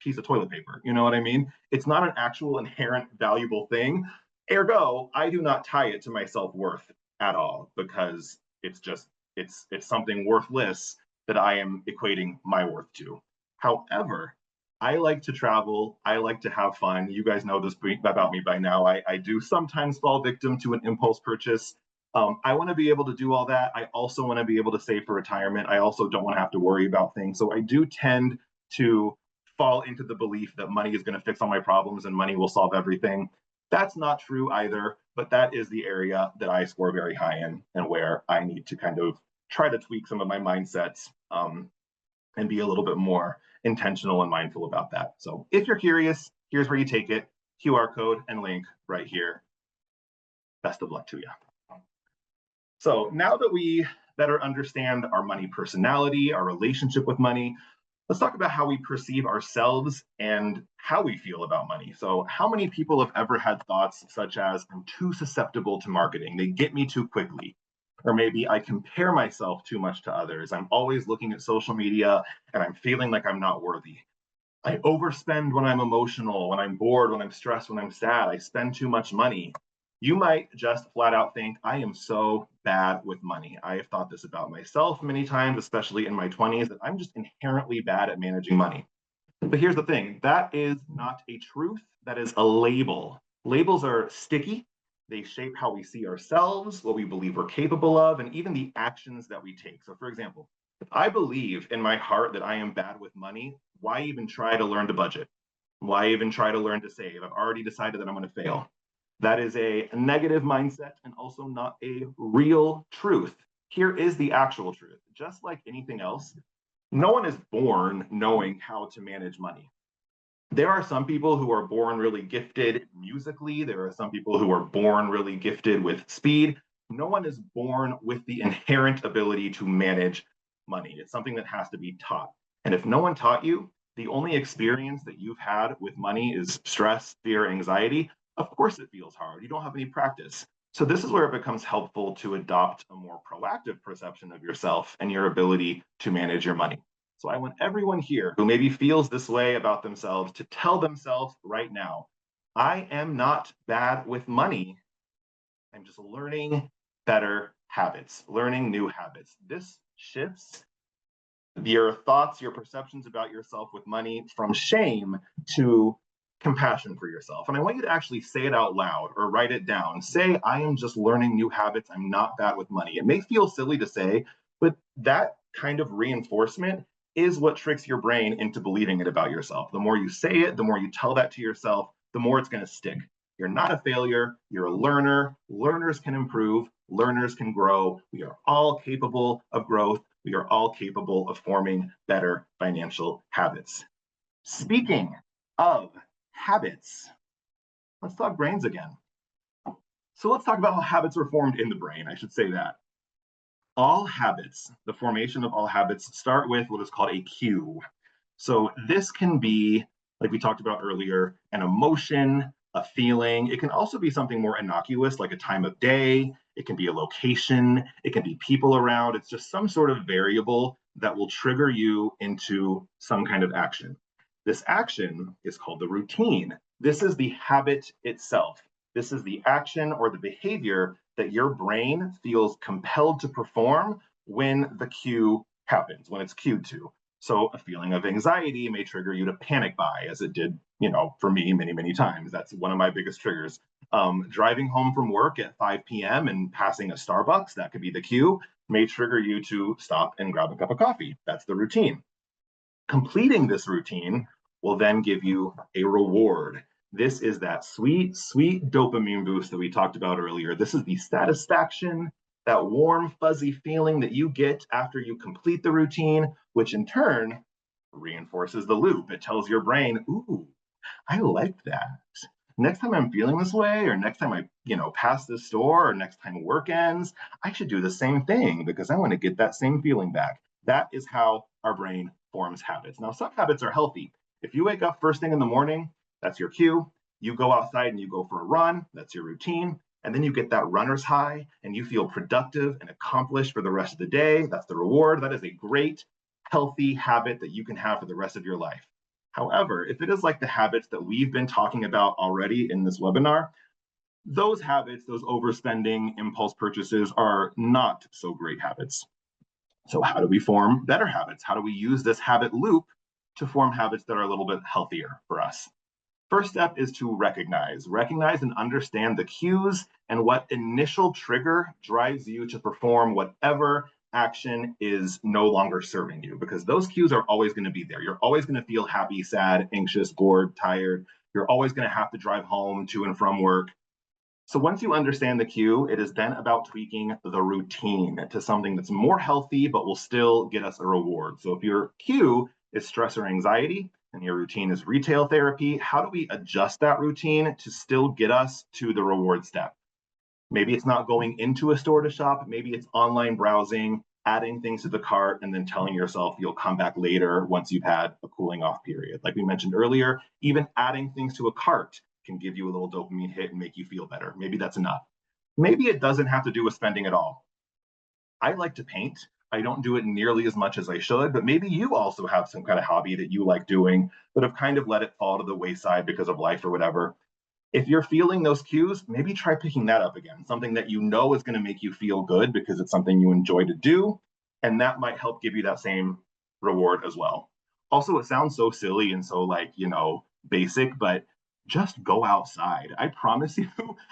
piece of toilet paper? You know what I mean? It's not an actual inherent valuable thing. Ergo, I do not tie it to my self-worth at all, because it's something worthless that I am equating my worth to. However, I like to travel. I like to have fun. You guys know this about me by now. I do sometimes fall victim to an impulse purchase. I want to be able to do all that. I also want to be able to save for retirement. I also don't want to have to worry about things. So I do tend to fall into the belief that money is going to fix all my problems and money will solve everything. That's not true either, but that is the area that I score very high in, and where I need to kind of try to tweak some of my mindsets, and be a little bit more intentional and mindful about that. So if you're curious, here's where you take it. QR code and link right here. Best of luck to you. So now that we better understand our money personality, our relationship with money, let's talk about how we perceive ourselves and how we feel about money. So how many people have ever had thoughts such as, I'm too susceptible to marketing, they get me too quickly? Or maybe I compare myself too much to others. I'm always looking at social media and I'm feeling like I'm not worthy. I overspend when I'm emotional, when I'm bored, when I'm stressed, when I'm sad. I spend too much money. You might just flat out think, I am so bad with money. I have thought this about myself many times, especially in my 20s, that I'm just inherently bad at managing money. But here's the thing, that is not a truth, that is a label. Labels are sticky. They shape how we see ourselves, what we believe we're capable of, and even the actions that we take. So for example, if I believe in my heart that I am bad with money, why even try to learn to budget? Why even try to learn to save? I've already decided that I'm going to fail. That is a negative mindset and also not a real truth. Here is the actual truth. Just like anything else, no one is born knowing how to manage money. There are some people who are born really gifted musically. There are some people who are born really gifted with speed. No one is born with the inherent ability to manage money. It's something that has to be taught. And if no one taught you, the only experience that you've had with money is stress, fear, anxiety, of course it feels hard. You don't have any practice. So this is where it becomes helpful to adopt a more proactive perception of yourself and your ability to manage your money. So I want everyone here who maybe feels this way about themselves to tell themselves right now, I am not bad with money. I'm just learning better habits, learning new habits. This shifts your thoughts, your perceptions about yourself with money from shame to compassion for yourself. And I want you to actually say it out loud or write it down. Say, I am just learning new habits. I'm not bad with money. It may feel silly to say, but that kind of reinforcement is what tricks your brain into believing it about yourself. The more you say it, the more you tell that to yourself, the more it's going to stick. You're not a failure. You're a learner. Learners can improve. Learners can grow. We are all capable of growth. We are all capable of forming better financial habits. Speaking of habits, let's talk brains again. So let's talk about how habits are formed in the brain. I should say that. All habits, the formation of all habits, start with what is called a cue. So this can be, like we talked about earlier, an emotion, a feeling. It can also be something more innocuous, like a time of day. It can be a location. It can be people around. It's just some sort of variable that will trigger you into some kind of action. This action is called the routine. This is the habit itself. This is the action or the behavior that your brain feels compelled to perform when the cue happens, when it's cued to. So a feeling of anxiety may trigger you to panic buy, as it did, for me many, many times. That's one of my biggest triggers. Driving home from work at 5 p.m. and passing a Starbucks, that could be the cue, may trigger you to stop and grab a cup of coffee. That's the routine. Completing this routine will then give you a reward. This is that sweet, sweet dopamine boost that we talked about earlier. This is the satisfaction, that warm, fuzzy feeling that you get after you complete the routine, which in turn reinforces the loop. It tells your brain, ooh, I like that. Next time I'm feeling this way, or next time I, pass this store, or next time work ends, I should do the same thing because I want to get that same feeling back. That is how our brain forms habits. Now, some habits are healthy. If you wake up first thing in the morning, that's your cue. You go outside and you go for a run, that's your routine. And then you get that runner's high and you feel productive and accomplished for the rest of the day. That's the reward. That is a great, healthy habit that you can have for the rest of your life. However, if it is like the habits that we've been talking about already in this webinar, those habits, those overspending impulse purchases, are not so great habits. So how do we form better habits? How do we use this habit loop to form habits that are a little bit healthier for us? First step is to recognize and understand the cues and what initial trigger drives you to perform whatever action is no longer serving you, because those cues are always going to be there. You're always going to feel happy, sad, anxious, bored, tired. You're always going to have to drive home to and from work. So once you understand the cue, it is then about tweaking the routine to something that's more healthy, but will still get us a reward. So if your cue is stress or anxiety and your routine is retail therapy, how do we adjust that routine to still get us to the reward step? Maybe it's not going into a store to shop. Maybe it's online browsing, adding things to the cart, and then telling yourself you'll come back later once you've had a cooling off period. Like we mentioned earlier, even adding things to a cart can give you a little dopamine hit and make you feel better. Maybe that's enough. Maybe it doesn't have to do with spending at all. I like to paint. I don't do it nearly as much as I should, but maybe you also have some kind of hobby that you like doing, but have kind of let it fall to the wayside because of life or whatever. If you're feeling those cues, maybe try picking that up again, something that you know is going to make you feel good because it's something you enjoy to do, and that might help give you that same reward as well. Also, it sounds so silly and so basic, but just go outside. I promise you,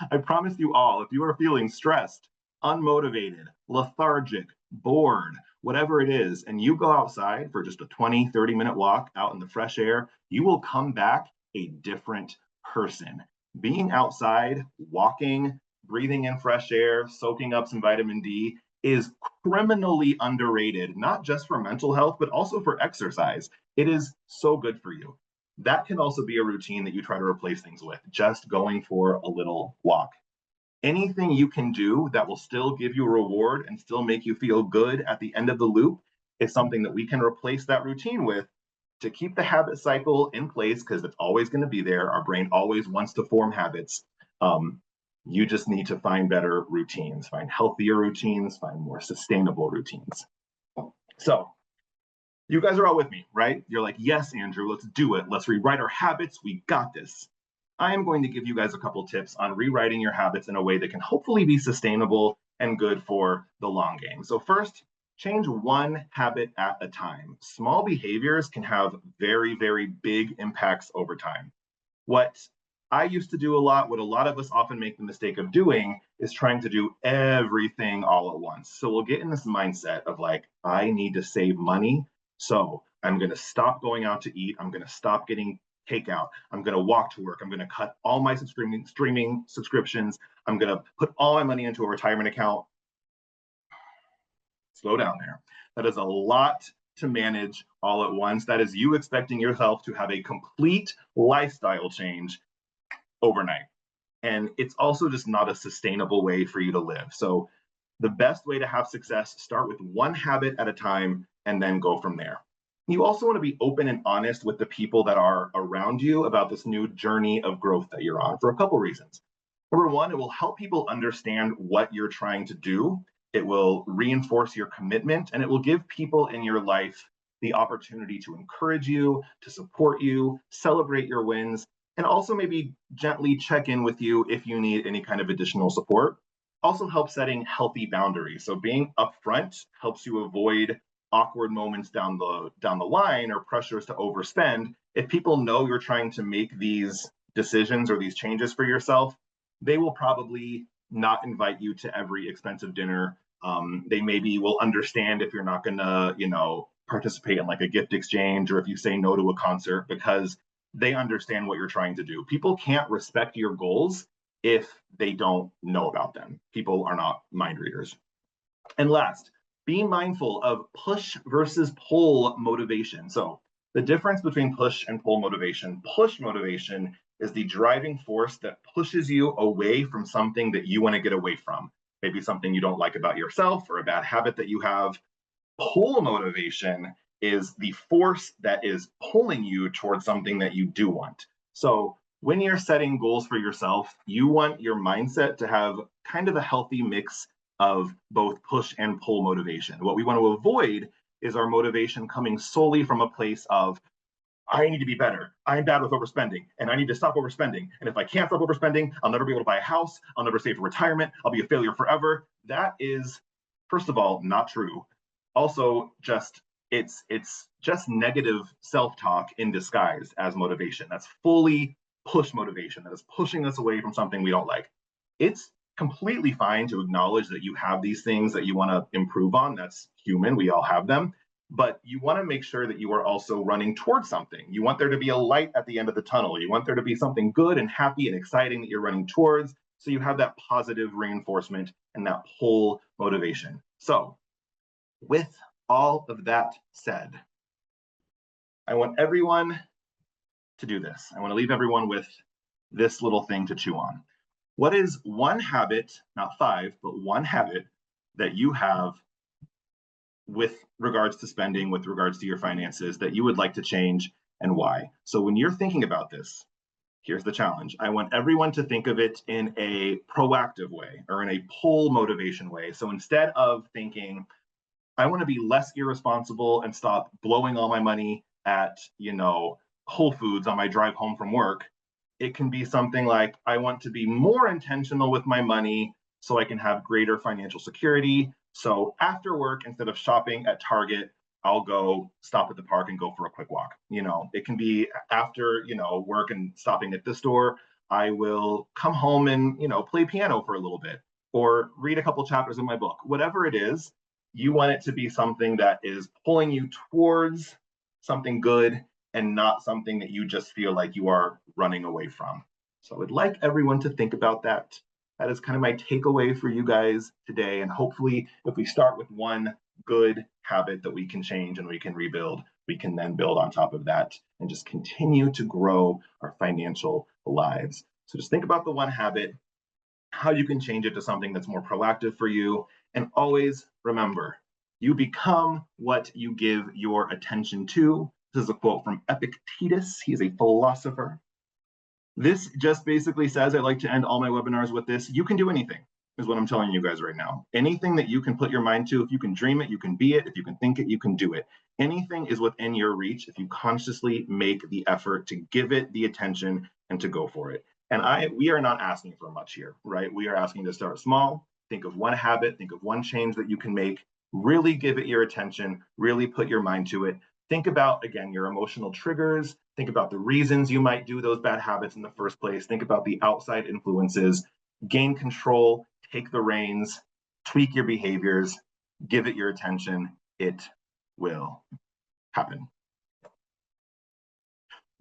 I promise you all, if you are feeling stressed, unmotivated, lethargic, bored, whatever it is, and you go outside for just a 20, 30-minute walk out in the fresh air, you will come back a different person. Being outside, walking, breathing in fresh air, soaking up some vitamin D is criminally underrated, not just for mental health, but also for exercise. It is so good for you. That can also be a routine that you try to replace things with, just going for a little walk. Anything you can do that will still give you a reward and still make you feel good at the end of the loop is something that we can replace that routine with to keep the habit cycle in place, because it's always going to be there. Our brain always wants to form habits. You just need to find better routines, find healthier routines, find more sustainable routines. So you guys are all with me, right? You're like, yes, Andrew, let's do it. Let's rewrite our habits. We got this. I am going to give you guys a couple tips on rewriting your habits in a way that can hopefully be sustainable and good for the long game. So first, change one habit at a time. Small behaviors can have very, very big impacts over time. What I used to do a lot, what a lot of us often make the mistake of doing, is trying to do everything all at once. So we'll get in this mindset of like, I need to save money. So I'm going to stop going out to eat. I'm going to stop getting takeout. I'm going to walk to work. I'm going to cut all my streaming subscriptions. I'm going to put all my money into a retirement account. Slow down there. That is a lot to manage all at once. That is you expecting yourself to have a complete lifestyle change overnight. And it's also just not a sustainable way for you to live. So the best way to have success, start with one habit at a time and then go from there. You also want to be open and honest with the people that are around you about this new journey of growth that you're on for a couple reasons. Number one, it will help people understand what you're trying to do. It will reinforce your commitment, and it will give people in your life the opportunity to encourage you, to support you, celebrate your wins, and also maybe gently check in with you if you need any kind of additional support. Also helps setting healthy boundaries. So being upfront helps you avoid awkward moments down the line or pressures to overspend. If people know you're trying to make these decisions or these changes for yourself, they will probably not invite you to every expensive dinner. They maybe will understand if you're not gonna, participate in like a gift exchange, or if you say no to a concert, because they understand what you're trying to do. People can't respect your goals if they don't know about them. People are not mind readers. And last, be mindful of push versus pull motivation. So the difference between push and pull motivation: push motivation is the driving force that pushes you away from something that you want to get away from. Maybe something you don't like about yourself or a bad habit that you have. Pull motivation is the force that is pulling you towards something that you do want. So when you're setting goals for yourself, you want your mindset to have kind of a healthy mix of both push and pull motivation. What we want to avoid is our motivation coming solely from a place of, I need to be better. I'm bad with overspending and I need to stop overspending. And if I can't stop overspending, I'll never be able to buy a house. I'll never save for retirement. I'll be a failure forever. That is, first of all, not true. Also, it's just negative self-talk in disguise as motivation. That's fully push motivation. That is pushing us away from something we don't like. It's completely fine to acknowledge that you have these things that you want to improve on. That's human. We all have them. But you want to make sure that you are also running towards something. You want there to be a light at the end of the tunnel. You want there to be something good and happy and exciting that you're running towards. So you have that positive reinforcement and that pull motivation. So with all of that said, I want everyone to do this. I want to leave everyone with this little thing to chew on. What is one habit, not 5, but one habit that you have with regards to spending, with regards to your finances, that you would like to change and why? So when you're thinking about this, here's the challenge. I want everyone to think of it in a proactive way or in a pull motivation way. So instead of thinking, I want to be less irresponsible and stop blowing all my money at, Whole Foods on my drive home from work, it can be something like, I want to be more intentional with my money so I can have greater financial security. So after work, instead of shopping at Target, I'll go stop at the park and go for a quick walk. It can be after, work and stopping at the store, I will come home and, play piano for a little bit or read a couple chapters in my book. Whatever it is, you want it to be something that is pulling you towards something good and not something that you just feel like you are running away from. So I would like everyone to think about that. That is kind of my takeaway for you guys today. And hopefully, if we start with one good habit that we can change and we can rebuild, we can then build on top of that and just continue to grow our financial lives. So just think about the one habit, how you can change it to something that's more proactive for you. And always remember, you become what you give your attention to. This is a quote from Epictetus. He is a philosopher. This just basically says, I like to end all my webinars with this: you can do anything, is what I'm telling you guys right now. Anything that you can put your mind to, if you can dream it, you can be it. If you can think it, you can do it. Anything is within your reach if you consciously make the effort to give it the attention and to go for it. And we are not asking for much here, right? We are asking to start small, think of one habit, think of one change that you can make, really give it your attention, really put your mind to it. Think about, again, your emotional triggers. Think about the reasons you might do those bad habits in the first place. Think about the outside influences. Gain control, take the reins, tweak your behaviors, give it your attention. It will happen.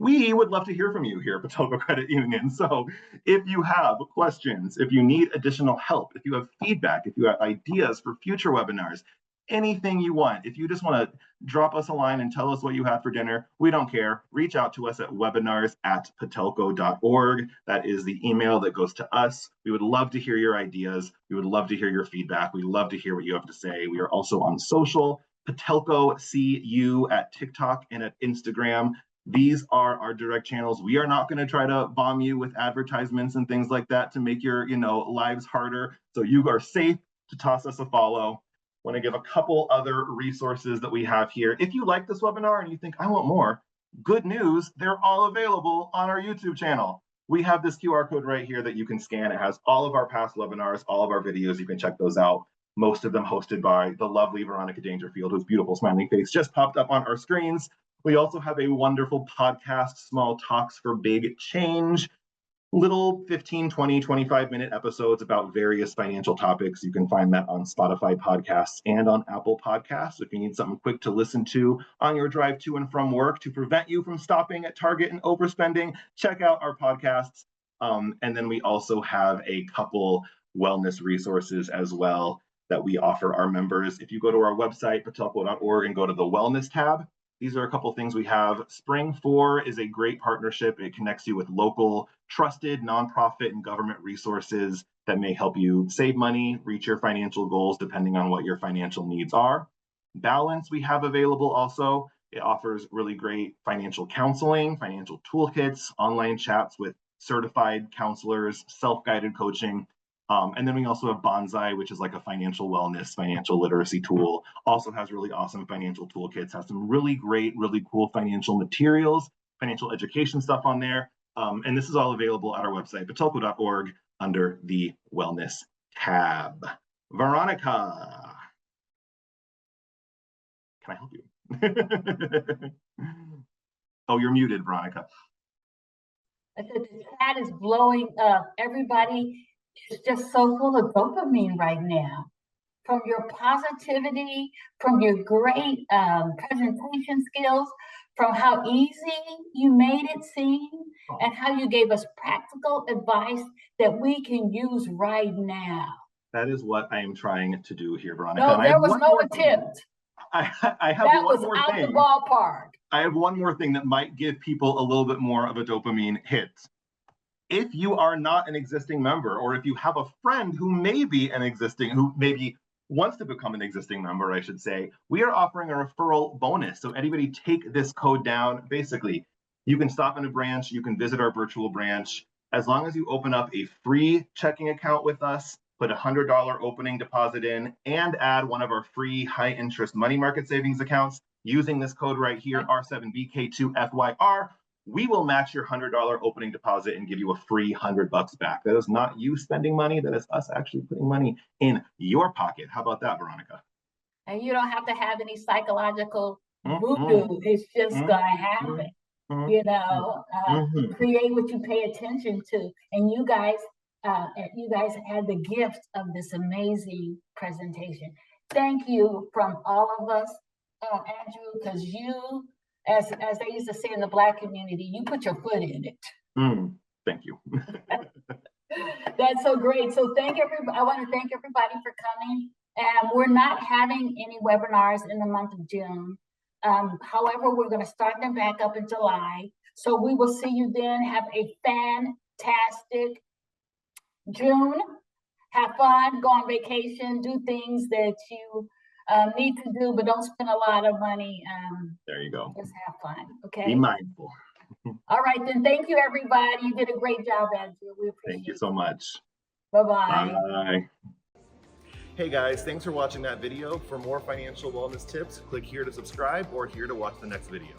We would love to hear from you here at Patelco Credit Union. So if you have questions, if you need additional help, if you have feedback, if you have ideas for future webinars, anything you want, if you just want to drop us a line and tell us what you had for dinner, we don't care. Reach out to us at webinars@patelco.org. That is the email that goes to us. We would love to hear your ideas. We would love to hear your feedback. We love to hear what you have to say. We are also on social, Patelco CU at TikTok and at Instagram. These are our direct channels. We are not going to try to bomb you with advertisements and things like that to make your lives harder. So you are safe to toss us a follow. I want to give a couple other resources that we have here. If you like this webinar and you think, I want more, good news, they're all available on our YouTube channel. We have this QR code right here that you can scan. It has all of our past webinars, all of our videos. You can check those out. Most of them hosted by the lovely Veronica Dangerfield, whose beautiful smiling face just popped up on our screens. We also have a wonderful podcast, Small Talks for Big Change. Little 15, 20, 25-minute episodes about various financial topics. You can find that on Spotify podcasts and on Apple Podcasts. If you need something quick to listen to on your drive to and from work to prevent you from stopping at Target and overspending, check out our podcasts. And then we also have a couple wellness resources as well that we offer our members. If you go to our website, patelco.org, and go to the wellness tab, these are a couple things we have. Spring 4 is a great partnership. It connects you with local, trusted nonprofit and government resources that may help you save money, reach your financial goals, depending on what your financial needs are. Balance we have available also. It offers really great financial counseling, financial toolkits, online chats with certified counselors, self-guided coaching. And then we also have Bonsai, which is like a financial wellness, financial literacy tool. Also has really awesome financial toolkits, has some really great, really cool financial materials, financial education stuff on there. And this is all available at our website, patelco.org, under the wellness tab. Veronica, can I help you? Oh, you're muted, Veronica. I said the chat is blowing up. Everybody is just so full of dopamine right now. From your positivity, from your great presentation skills, from how easy you made it seem, and how you gave us practical advice that we can use right now. That is what I am trying to do here, Veronica. No, there was no attempt. I have that one was more out thing. the ballpark. I have one more thing that might give people a little bit more of a dopamine hit. If you are not an existing member, or if you have a friend who may be an existing, who maybe wants to become an existing member, I should say, we are offering a referral bonus. So anybody take this code down. Basically, you can stop in a branch, you can visit our virtual branch. As long as you open up a free checking account with us, put a $100 opening deposit in, and add one of our free high interest money market savings accounts using this code right here, R7BK2FYR, we will match your $100 opening deposit and give you a free $100 back. That is not you spending money, that is us actually putting money in your pocket. How about that, Veronica? And you don't have to have any psychological voodoo. It's just gonna happen. You know, create what you pay attention to. And you guys had the gift of this amazing presentation. Thank you from all of us, Andrew, because you, as they used to say in the Black community, you put your foot in it. Thank you. That's so great. So thank everybody. I want to thank everybody for coming. We're not having any webinars in the month of June. However, we're going to start them back up in July. So we will see you then. Have a fantastic June. Have fun, go on vacation, do things that you need to do, but don't spend a lot of money. There you go. Just have fun, okay? Be mindful. All right, then. Thank you, everybody. You did a great job, Andrew. We appreciate it. Thank you so much. Bye-bye. Bye. Hey guys, thanks for watching that video. For more financial wellness tips, click here to subscribe or here to watch the next video.